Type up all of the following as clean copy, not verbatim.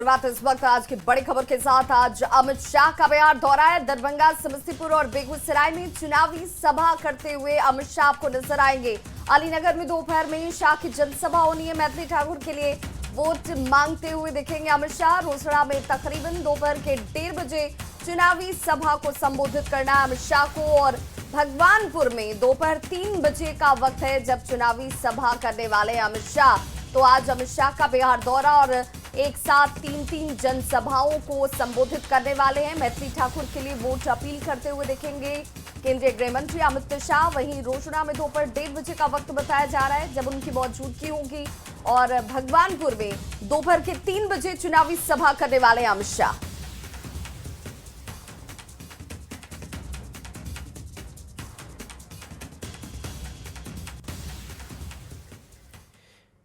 शुरुआत इस वक्त आज की बड़ी खबर के साथ। आज अमित शाह का बिहार दौरा है। दरभंगा, समस्तीपुर और बेगूसराय में चुनावी सभा करते हुए अमित शाह आपको नजर आएंगे। अलीनगर में दोपहर में शाह की जनसभा होनी है। मैथिली ठाकुर के लिए वोट मांगते हुए दिखेंगे अमित शाह। रोसड़ा में तकरीबन दोपहर के 1:30 बजे चुनावी सभा को संबोधित करना है अमित शाह को। और भगवानपुर में दोपहर 3 बजे का वक्त है जब चुनावी सभा करने वाले अमित शाह। तो आज अमित शाह का बिहार दौरा और एक साथ 3 जनसभाओं को संबोधित करने वाले हैं। मैथिली ठाकुर के लिए वोट अपील करते हुए दिखेंगे केंद्रीय गृह मंत्री अमित शाह। वहीं रोसड़ा में दोपहर 1:30 बजे का वक्त बताया जा रहा है जब उनकी मौजूदगी होगी। और भगवानपुर में दोपहर के 3 बजे चुनावी सभा करने वाले अमित शाह।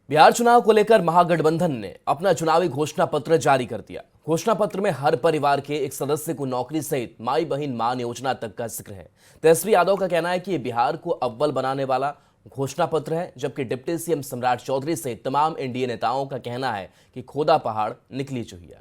बिहार चुनाव को लेकर महागठबंधन ने अपना चुनावी घोषणा पत्र जारी कर दिया। घोषणा पत्र में हर परिवार के एक सदस्य को नौकरी सहित माई बहन मान योजना तक का जिक्र है। तेजस्वी यादव का कहना है कि ये बिहार को अव्वल बनाने वाला घोषणा पत्र है, जबकि डिप्टी सीएम सम्राट चौधरी सहित तमाम एनडीए नेताओं का कहना है कि खोदा पहाड़ निकली चुहिया।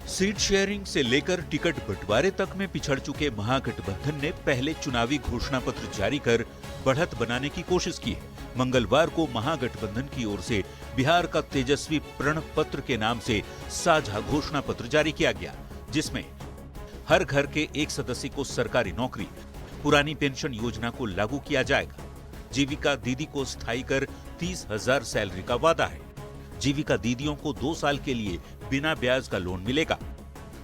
सीट शेयरिंग से लेकर टिकट बंटवारे तक में पिछड़ चुके महागठबंधन ने पहले चुनावी घोषणा पत्र जारी कर बढ़त बनाने की कोशिश की है। मंगलवार को महागठबंधन की ओर से बिहार का तेजस्वी प्रण पत्र के नाम से साझा घोषणा पत्र जारी किया गया, जिसमें हर घर के एक सदस्य को सरकारी नौकरी, पुरानी पेंशन योजना को लागू किया जाएगा, जीविका दीदी को स्थायी कर 30,000 सैलरी का वादा है, जीविका दीदियों को 2 साल के लिए बिना ब्याज का लोन मिलेगा,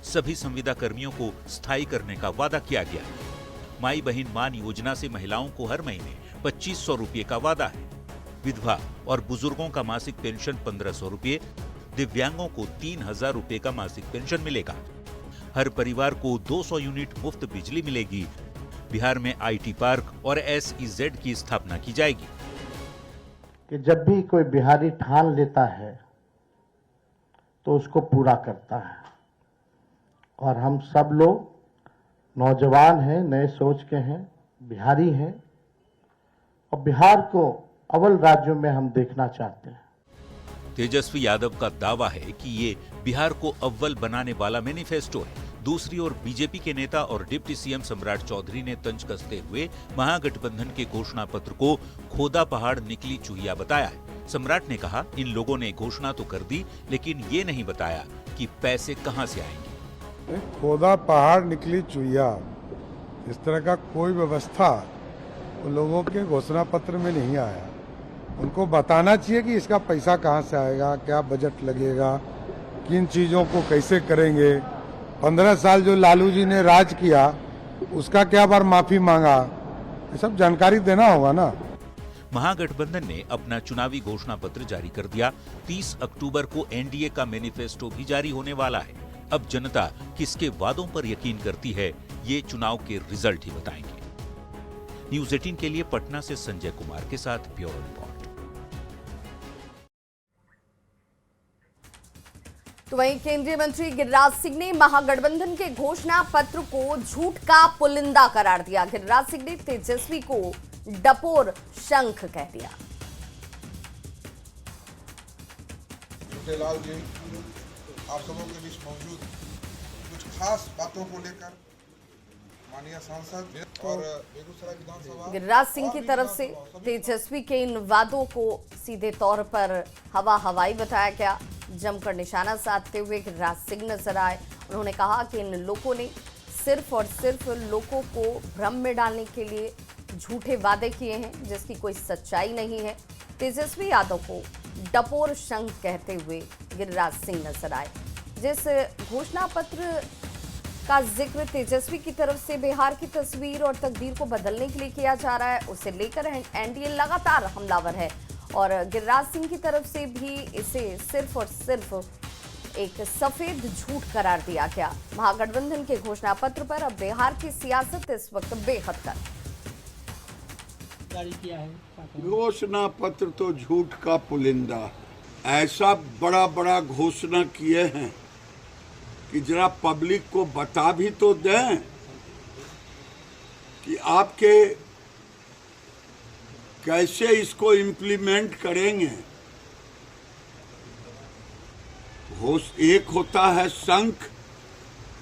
सभी संविदा कर्मियों को स्थायी करने का वादा किया गया है। माई बहन मान योजना से महिलाओं को हर महीने 2500 रुपये का वादा है। विधवा और बुजुर्गों का मासिक पेंशन 1500 रुपये, दिव्यांगों को 3000 रुपये का मासिक पेंशन मिलेगा। हर परिवार को 200 यूनिट मुफ्त बिजली मिलेगी। बिहार में IT पार्क और SEZ की स्थापना की जाएगी। कि जब भी कोई बिहारी ठान लेता है तो उसको पूरा करता है। और हम सब लोग नौजवान हैं, नए सोच के हैं, बिहारी हैं और बिहार को अव्वल राज्यों में हम देखना चाहते हैं। तेजस्वी यादव का दावा है कि ये बिहार को अव्वल बनाने वाला मैनिफेस्टो है। दूसरी ओर बीजेपी के नेता और डिप्टी सीएम सम्राट चौधरी ने तंज कसते हुए महागठबंधन के घोषणा पत्र को खोदा पहाड़ निकली चुहिया बताया है। सम्राट ने कहा, इन लोगों ने घोषणा तो कर दी, लेकिन ये नहीं बताया कि पैसे कहां से आएंगे। खोदा पहाड़ निकली चुहिया, इस तरह का कोई व्यवस्था उन लोगों के घोषणा पत्र में नहीं आया। उनको बताना चाहिए कि इसका पैसा कहां से आएगा, क्या बजट लगेगा, किन चीजों को कैसे करेंगे। 15 साल जो लालू जी ने राज किया उसका क्या बार माफी मांगा, ये सब जानकारी देना होगा ना। महागठबंधन ने अपना चुनावी घोषणा पत्र जारी कर दिया। 30 अक्टूबर को एनडीए का मैनिफेस्टो भी जारी होने वाला है। अब जनता किसके वादों पर यकीन करती है, ये चुनाव के रिजल्ट ही बताएंगे। न्यूज़ 18 के लिए पटना से संजय कुमार के साथ ब्यूरो रिपोर्ट। तो वहीं केंद्रीय मंत्री गिरिराज सिंह ने महागठबंधन के घोषणा पत्र को झूठ का पुलिंदा करार दिया। गिरिराज सिंह ने तेजस्वी को डपोर शंख कह दिया। लाल जी आप सबों के बीच मौजूद कुछ खास बातों को लेकर माननीय सांसद और बेगूसराय विधानसभा गिरिराज सिंह की तरफ से तेजस्वी के इन वादों को सीधे तौर पर हवाई बताया गया। जमकर निशाना साधते हुए गिरिराज सिंह नजर आए। उन्होंने कहा कि इन लोगों ने सिर्फ और सिर्फ लोगों को भ्रम में डालने के लिए झूठे वादे किए हैं, जिसकी कोई सच्चाई नहीं है। तेजस्वी यादव को डपोर शंख कहते हुए गिरिराज सिंह नजर आए। जिस घोषणा पत्र का जिक्र तेजस्वी की तरफ से बिहार की तस्वीर और तकदीर को बदलने के लिए किया जा रहा है, उसे लेकर एनडीए लगातार हमलावर है। और गिरिराज सिंह की तरफ से भी इसे सिर्फ और सिर्फ एक सफेद झूठ करार दिया गया। महागठबंधन के घोषणा पत्र पर अब बिहार की सियासत इस वक्त बेहद गर्म जारी किया है। घोषणा पत्र तो झूठ का पुलिंदा, ऐसा बड़ा बड़ा घोषणा किए हैं कि जरा पब्लिक को बता भी तो दें कि आपके कैसे इसको इम्प्लीमेंट करेंगे। एक होता है शंख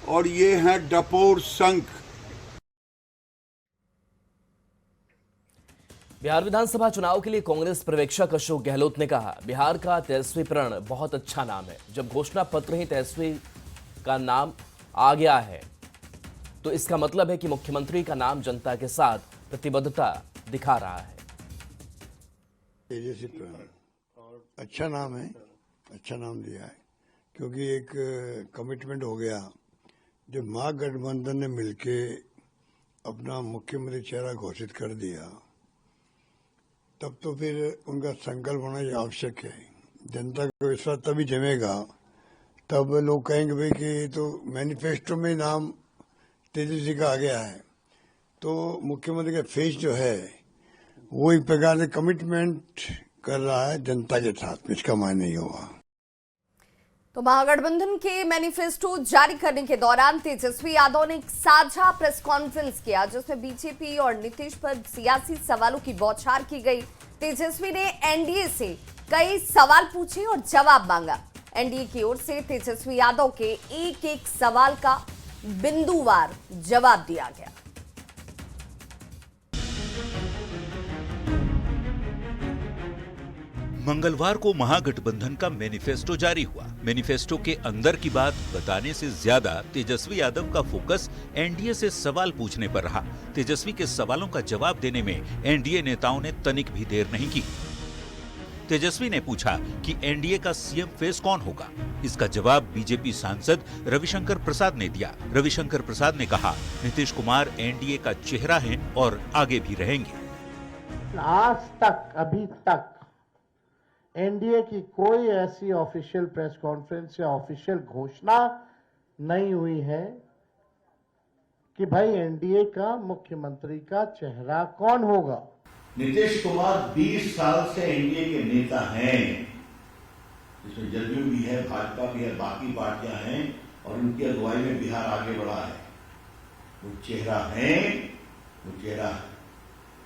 और ये है डपोर शंख। बिहार विधानसभा चुनाव के लिए कांग्रेस पर्यवेक्षक अशोक गहलोत ने कहा, बिहार का तेजस्वी प्रण बहुत अच्छा नाम है। जब घोषणा पत्र ही तेजस्वी का नाम आ गया है तो इसका मतलब है कि मुख्यमंत्री का नाम जनता के साथ प्रतिबद्धता दिखा रहा है। तेजस्वी प्रण अच्छा नाम है, अच्छा नाम दिया है, क्योंकि एक कमिटमेंट हो गया। जब महागठबंधन ने मिलके अपना मुख्यमंत्री चेहरा घोषित कर दिया तब तो फिर उनका संकल्प होना आवश्यक है। जनता का विश्वास तभी जमेगा, तब लोग कहेंगे भाई कि तो मैनिफेस्टो में नाम तेजस्वी का आ गया है, तो मुख्यमंत्री का फेस जो है वो एक प्रकार से कमिटमेंट कर रहा है जनता के साथ, इसका मायने नहीं होगा। तो महागठबंधन के मैनिफेस्टो जारी करने के दौरान तेजस्वी यादव ने एक साझा प्रेस कॉन्फ्रेंस किया जिसमें बीजेपी और नीतीश पर सियासी सवालों की बौछार की गई। तेजस्वी ने एनडीए से कई सवाल पूछे और जवाब मांगा। एनडीए की ओर से तेजस्वी यादव के एक एक सवाल का बिंदुवार जवाब दिया गया। मंगलवार को महागठबंधन का मैनिफेस्टो जारी हुआ। मैनिफेस्टो के अंदर की बात बताने से ज्यादा तेजस्वी यादव का फोकस एनडीए से सवाल पूछने पर रहा। तेजस्वी के सवालों का जवाब देने में एनडीए नेताओं ने तनिक भी देर नहीं की। तेजस्वी ने पूछा कि एनडीए का सीएम फेस कौन होगा। इसका जवाब बीजेपी सांसद रविशंकर प्रसाद ने दिया। रविशंकर प्रसाद ने कहा, नीतीश कुमार एनडीए का चेहरा हैं और आगे भी रहेंगे। आज तक अभी तक एनडीए की कोई ऐसी ऑफिशियल प्रेस कॉन्फ्रेंस या ऑफिशियल घोषणा नहीं हुई है कि भाई एनडीए का मुख्यमंत्री का चेहरा कौन होगा। नीतीश कुमार 20 साल से एनडीए के नेता हैं, जिसमें जदयू भी है, भाजपा भी है, बाकी पार्टियां हैं और उनकी अगुवाई में बिहार आगे बढ़ा है। वो चेहरा है, वो चेहरा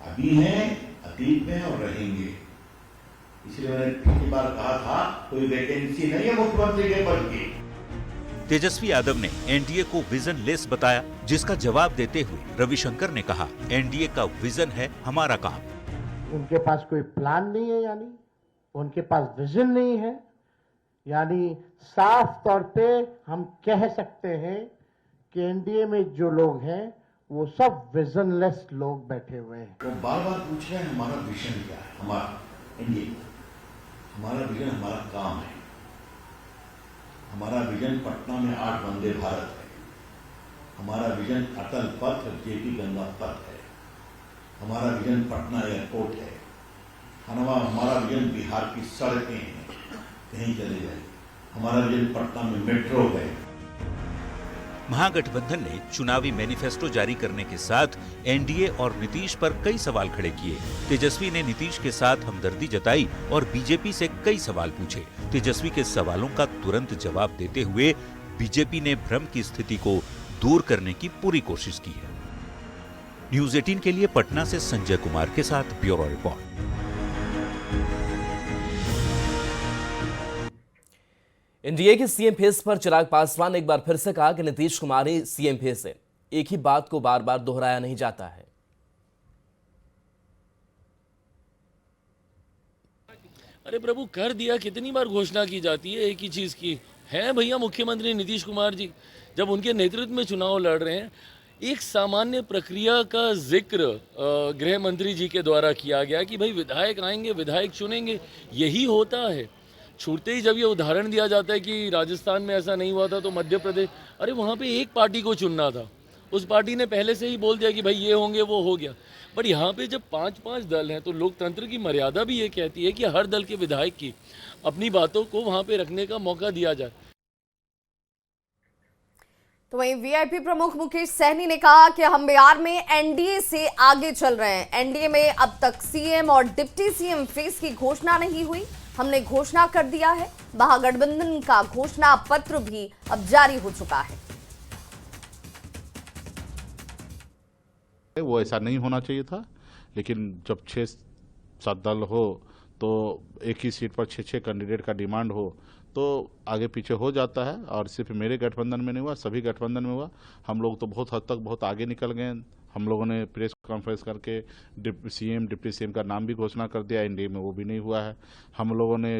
अभी है, अतीत में और रहेंगे। इसलिए मैंने पिछली बार कहा था कोई वैकेंसी नहीं है मुख्यमंत्री के पद की। तेजस्वी यादव ने एनडीए को विजन लेस बताया, जिसका जवाब देते हुए रविशंकर ने कहा, एनडीए का विजन है हमारा काम। उनके पास कोई प्लान नहीं है, यानी उनके पास विजन नहीं है, यानी साफ तौर पे हम कह सकते हैं कि एनडीए में जो लोग हैं वो सब विजनलेस लोग बैठे हुए हैं। वो बार बार पूछ रहे हैं हमारा विजन क्या है। हमारा एनडीए, हमारा विजन हमारा काम है। हमारा विजन पटना में 8 वंदे भारत है। हमारा विजन अटल पथ और जेपी गंगा पथ है। हमारा विजन पटना एयरपोर्ट है। हमारा विजन बिहार की सड़कें हैं, कहीं चले जाए। हमारा विजन पटना में मेट्रो है। महागठबंधन ने चुनावी मैनिफेस्टो जारी करने के साथ एनडीए और नीतीश पर कई सवाल खड़े किए। तेजस्वी ने नीतीश के साथ हमदर्दी जताई और बीजेपी से कई सवाल पूछे। तेजस्वी के सवालों का तुरंत जवाब देते हुए बीजेपी ने भ्रम की स्थिति को दूर करने की पूरी कोशिश की है। न्यूज़ 18 के लिए पटना से संजय कुमार के साथ ब्यूरो रिपोर्ट। एनडीए के सीएम फेस पर चिराग पासवान ने एक बार फिर से कहा कि नीतीश कुमार ही सीएम फेस है। एक ही बात को बार बार दोहराया नहीं जाता है। अरे प्रभु, कर दिया, कितनी बार घोषणा की जाती है एक ही चीज की। है भैया मुख्यमंत्री नीतीश कुमार जी, जब उनके नेतृत्व में चुनाव लड़ रहे हैं, एक सामान्य प्रक्रिया का जिक्र गृह मंत्री जी के द्वारा किया गया कि भाई विधायक आएंगे, विधायक चुनेंगे, यही होता है। छूटते ही जब ये उदाहरण दिया जाता है कि राजस्थान में ऐसा नहीं हुआ था तो मध्य प्रदेश, अरे वहाँ पे एक पार्टी को चुनना था, उस पार्टी ने पहले से ही बोल दिया कि भाई ये होंगे, वो हो गया। बट यहाँ पे जब 5-5 दल हैं तो लोकतंत्र की मर्यादा भी ये कहती है कि हर दल के विधायक की अपनी बातों को वहाँ पे रखने का मौका दिया जाए। तो वहीं वीआईपी प्रमुख मुकेश सहनी ने कहा कि हम बिहार में एनडीए से आगे चल रहे हैं। एनडीए में अब तक सीएम और डिप्टी सीएम फेस की घोषणा नहीं हुई, हमने घोषणा कर दिया है। महागठबंधन का घोषणा पत्र भी अब जारी हो चुका है। वो ऐसा नहीं होना चाहिए था, लेकिन जब 6 सा दल हो तो एक ही सीट पर 6 कैंडिडेट का डिमांड हो तो आगे पीछे हो जाता है। और सिर्फ मेरे गठबंधन में नहीं हुआ, सभी गठबंधन में हुआ। हम लोग तो बहुत हद तक बहुत आगे निकल गए। हम लोगों ने प्रेस कॉन्फ्रेंस करके सीएम डिप्टी सीएम का नाम भी घोषणा कर दिया, एनडीए में वो भी नहीं हुआ है। हम लोगों ने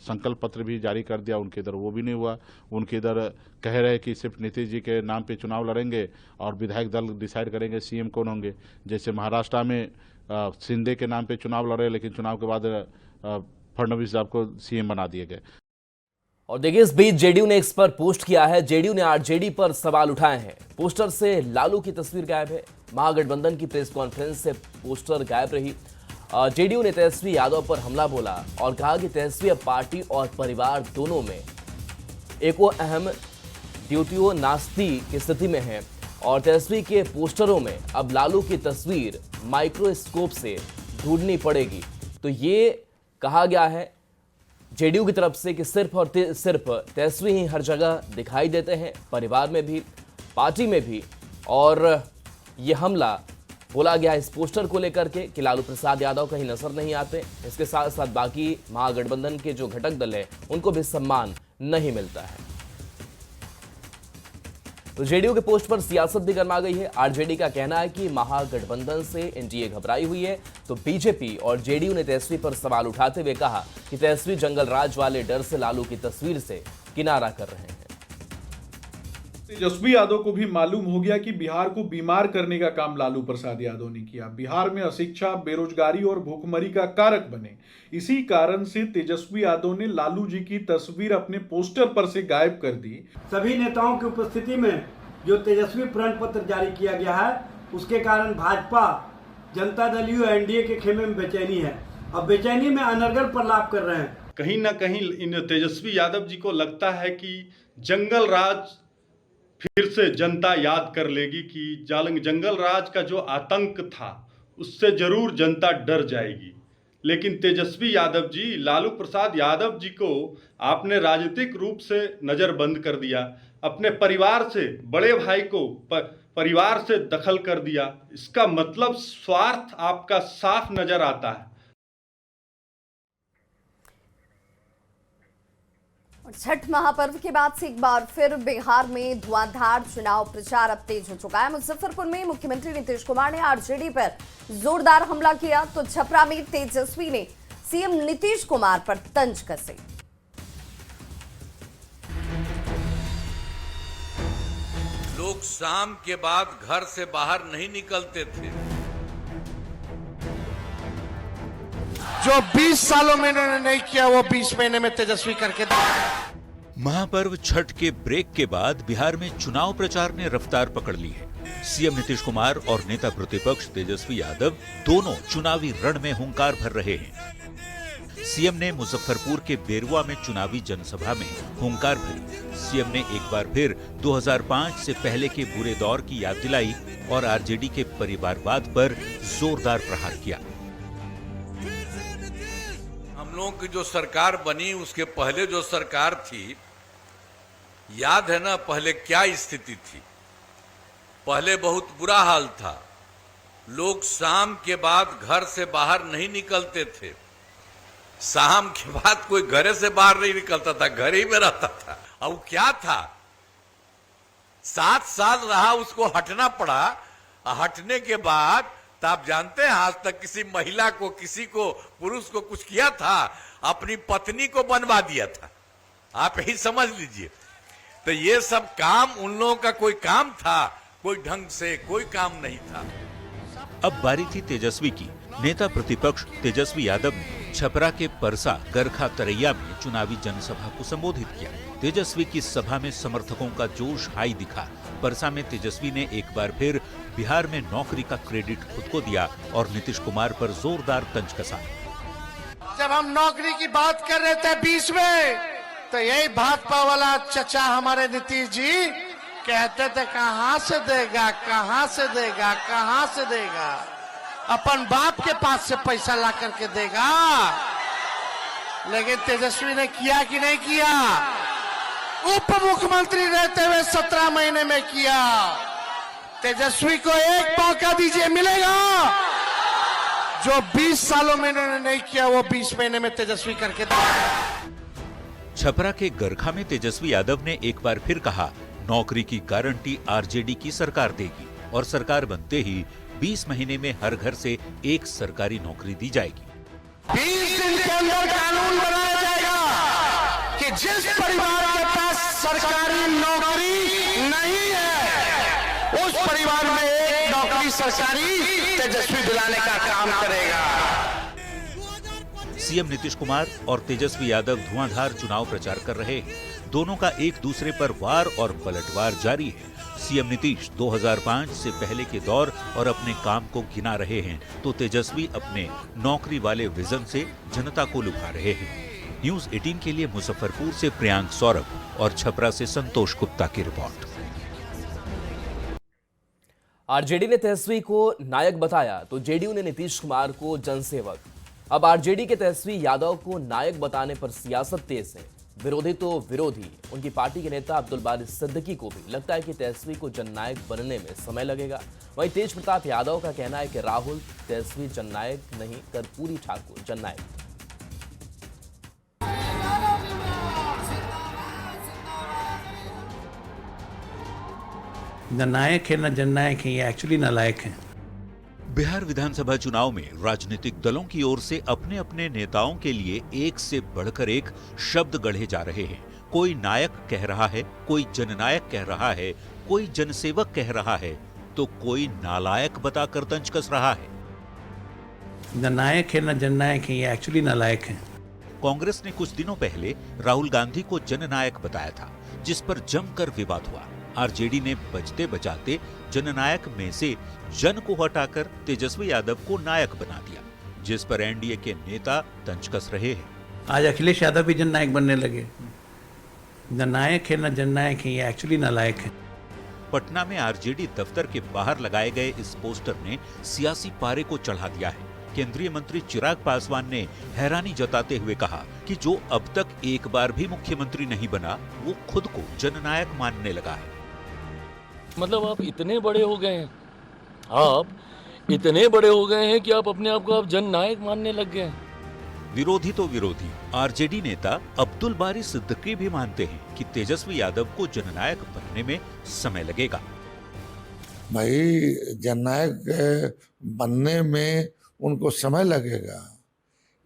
संकल्प पत्र भी जारी कर दिया, उनके इधर वो भी नहीं हुआ। उनके इधर कह रहे कि सिर्फ नीतीश जी के नाम पे चुनाव लड़ेंगे और विधायक दल डिसाइड करेंगे सीएम कौन होंगे। जैसे महाराष्ट्र में शिंदे के नाम पे चुनाव लड़े, लेकिन चुनाव के बाद फडणवीस साहब को सीएम बना दिए गए। और देखिए, इस बीच जेडीयू ने इस पर पोस्ट किया है। जेडीयू ने आरजेडी पर सवाल उठाए हैं। पोस्टर से लालू की तस्वीर गायब है। महागठबंधन की प्रेस कॉन्फ्रेंस से पोस्टर गायब रही। जेडीयू ने तेजस्वी यादव पर हमला बोला और कहा कि तेजस्वी अब पार्टी और परिवार दोनों में एको अहम ड्यूटियों नास्ती की स्थिति में है और तेजस्वी के पोस्टरों में अब लालू की तस्वीर माइक्रोस्कोप से ढूंढनी पड़ेगी। तो ये कहा गया है जेडीयू की तरफ से कि सिर्फ और सिर्फ तेजस्वी ही हर जगह दिखाई देते हैं, परिवार में भी, पार्टी में भी। और ये हमला बोला गया इस पोस्टर को लेकर के कि लालू प्रसाद यादव कहीं नजर नहीं आते। इसके साथ साथ बाकी महागठबंधन के जो घटक दल है उनको भी सम्मान नहीं मिलता है। तो जेडीयू के पोस्ट पर सियासत भी गर्मा गई है। आरजेडी का कहना है कि महागठबंधन से एनडीए घबराई हुई है। तो बीजेपी और जेडीयू ने तेजस्वी पर सवाल उठाते हुए कहा कि तेजस्वी जंगल राज वाले डर से लालू की तस्वीर से किनारा कर रहे हैं। तेजस्वी यादव को भी मालूम हो गया कि बिहार को बीमार करने का काम लालू प्रसाद यादव ने किया। बिहार में अशिक्षा, बेरोजगारी और भूखमरी का कारक बने। इसी कारण से तेजस्वी यादव ने लालू जी की तस्वीर अपने पोस्टर पर से गायब कर दी। सभी नेताओं की उपस्थिति में जो तेजस्वी प्रण पत्र जारी किया गया है, उसके कारण भाजपा, जनता दल यू, एनडीए के खेमे में बेचैनी है। अब बेचैनी में अनर्गल प्रलाप कर रहे हैं। कहीं ना कहीं इन तेजस्वी यादव जी को लगता है कि जंगल राज फिर से जनता याद कर लेगी कि जंगल राज का जो आतंक था उससे जरूर जनता डर जाएगी। लेकिन तेजस्वी यादव जी, लालू प्रसाद यादव जी को आपने राजनीतिक रूप से नज़रबंद कर दिया। अपने परिवार से, बड़े भाई को परिवार से दखल कर दिया। इसका मतलब स्वार्थ आपका साफ नजर आता है। छठ महापर्व के बाद से एक बार फिर बिहार में धुआंधार चुनाव प्रचार अब तेज हो चुका है। मुजफ्फरपुर में मुख्यमंत्री नीतीश कुमार ने आरजेडी पर जोरदार हमला किया तो छपरा में तेजस्वी ने सीएम नीतीश कुमार पर तंज कसे। लोग शाम के बाद घर से बाहर नहीं निकलते थे। जो 20 सालों में इन्होंने नहीं किया वो 20 महीने में तेजस्वी करके महापर्व छठ के ब्रेक के बाद बिहार में चुनाव प्रचार ने रफ्तार पकड़ ली है। सीएम नीतीश कुमार और नेता प्रतिपक्ष तेजस्वी यादव दोनों चुनावी रण में हुंकार भर रहे हैं। सीएम ने मुजफ्फरपुर के बेरुआ में चुनावी जनसभा में हुंकार भरी। सीएम ने एक बार फिर 2005 से पहले के बुरे दौर की याद दिलाई और आरजेडी के परिवारवाद पर जोरदार प्रहार किया। हम लोगों की जो सरकार बनी उसके पहले जो सरकार थी, याद है ना पहले क्या स्थिति थी? पहले बहुत बुरा हाल था। लोग शाम के बाद घर से बाहर नहीं निकलते थे। शाम के बाद कोई घर से बाहर नहीं निकलता था, घर ही में रहता था। अब क्या था, 7 साल रहा, उसको हटना पड़ा। हटने के बाद तो आप जानते हैं आज तक किसी महिला को, किसी को, पुरुष को कुछ किया था? अपनी पत्नी को बनवा दिया था। आप यही समझ लीजिए। तो ये सब काम उन लोगों का कोई काम था? कोई ढंग से कोई काम नहीं था। अब बारी थी तेजस्वी की। नेता प्रतिपक्ष तेजस्वी यादव ने छपरा के परसा गरखा तरैया में चुनावी जनसभा को संबोधित किया। तेजस्वी की सभा में समर्थकों का जोश हाई दिखा। परसा में तेजस्वी ने एक बार फिर बिहार में नौकरी का क्रेडिट खुद को दिया और नीतीश कुमार पर जोरदार तंज कसा। जब हम नौकरी की बात कर रहे थे 20 में, तो यही भाजपा वाला चचा हमारे नीतीश जी कहते थे कहां से देगा, कहां से देगा, कहां से देगा, अपन बाप के पास से पैसा ला करके देगा। लेकिन तेजस्वी ने किया कि नहीं किया? उप मुख्यमंत्री रहते हुए 17 महीने में किया। तेजस्वी को एक मौका दीजिए, मिलेगा। जो 20 सालों में इन्होंने नहीं किया वो 20 महीने में तेजस्वी करके दिखाया। छपरा के गरखा में तेजस्वी यादव ने एक बार फिर कहा, नौकरी की गारंटी आरजेडी की सरकार देगी और सरकार बनते ही 20 महीने में हर घर से एक सरकारी नौकरी दी जाएगी। 20 दिन के अंदर कानून बनाया जाएगा कि जिस परिवार के पास सरकारी नौकरी नहीं है उस परिवार में एक नौकरी सरकारी तेजस्वी दिलाने का काम करेगा। सीएम नीतीश कुमार और तेजस्वी यादव धुआंधार चुनाव प्रचार कर रहे हैं। दोनों का एक दूसरे पर वार और पलटवार जारी है। सीएम नीतीश 2005 से पहले के दौर और अपने काम को गिना रहे हैं, तो तेजस्वी अपने नौकरी वाले विजन से जनता को लुभा रहे हैं। न्यूज़ 18 के लिए मुजफ्फरपुर से प्रियांक सौरभ और छपरा से संतोष गुप्ता की रिपोर्ट। आरजेडी ने तेजस्वी को नायक बताया तो जेडीयू ने नीतीश कुमार को जनसेवक। अब आरजेडी के तेजस्वी यादव को नायक बताने पर सियासत तेज है। विरोधी तो विरोधी, उनकी पार्टी के नेता अब्दुल बारी सिद्दीकी को भी लगता है कि तेजस्वी को जननायक बनने में समय लगेगा। वहीं तेज प्रताप यादव का कहना है कि राहुल तेजस्वी जननायक नहीं, कर्पूरी ठाकुर जननायक। नायक है ना जननायक है, ये एक्चुअली नालायक है। बिहार विधानसभा चुनाव में राजनीतिक दलों की ओर से अपने अपने नेताओं के लिए एक से बढ़कर एक शब्द गढ़े जा रहे हैं। कोई नायक कह रहा है, कोई जननायक कह रहा है, कोई जनसेवक कह रहा है, तो कोई नालायक बताकर तंज कस रहा है। नायक है ना जननायक है, ये एक्चुअली नालायक है। कांग्रेस ने कुछ दिनों पहले राहुल गांधी को जननायक बताया था, जिस पर जमकर विवाद हुआ। आरजेडी ने बचते बचाते जननायक में से जन को हटाकर तेजस्वी यादव को नायक बना दिया, जिस पर एनडीए के नेता तंज कस रहे हैं। आज अखिलेश यादव भी जननायक बनने लगे। नायक है ना जननायक है, ये एक्चुअली नालायक है। पटना में आरजेडी दफ्तर के बाहर लगाए गए इस पोस्टर ने सियासी पारे को चढ़ा दिया है। केंद्रीय मंत्री चिराग पासवान ने हैरानी जताते हुए कहा कि जो अब तक एक बार भी मुख्यमंत्री नहीं बना, वो खुद को जननायक मानने लगा है। मतलब आप इतने बड़े हो गए हैं, आप इतने बड़े हो गए हैं कि आप अपने आप को आप जननायक मानने लग गए हैं। विरोधी तो विरोधी, आरजेडी नेता अब्दुल बारी सिद्दीकी भी मानते हैं कि तेजस्वी यादव को जननायक बनने में समय लगेगा। भाई जननायक बनने में उनको समय लगेगा,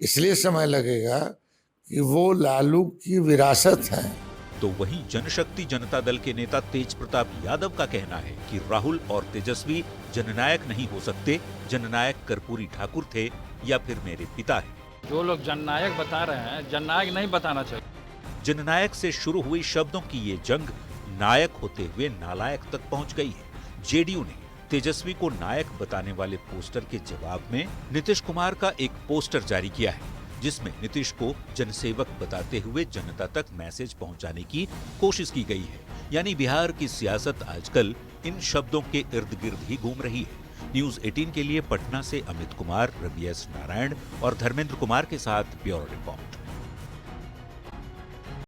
इसलिए समय लगेगा कि वो लालू की विरासत है। तो वहीं जनशक्ति जनता दल के नेता तेज प्रताप यादव का कहना है कि राहुल और तेजस्वी जननायक नहीं हो सकते। जननायक कर्पूरी ठाकुर थे या फिर मेरे पिता है। जो लोग जननायक बता रहे हैं, जननायक नहीं बताना चाहिए। जननायक से शुरू हुई शब्दों की ये जंग नायक होते हुए नालायक तक पहुंच गई है। जेडीयू ने तेजस्वी को नायक बताने वाले पोस्टर के जवाब में नीतीश कुमार का एक पोस्टर जारी किया है, जिसमें नीतीश को जनसेवक बताते हुए जनता तक मैसेज पहुंचाने की कोशिश की गई है। यानी बिहार की सियासत आजकल इन शब्दों के इर्द गिर्द ही घूम रही है। न्यूज़ 18 के लिए पटना से अमित कुमार, रवि एस नारायण और धर्मेंद्र कुमार के साथ ब्यूरो रिपोर्ट।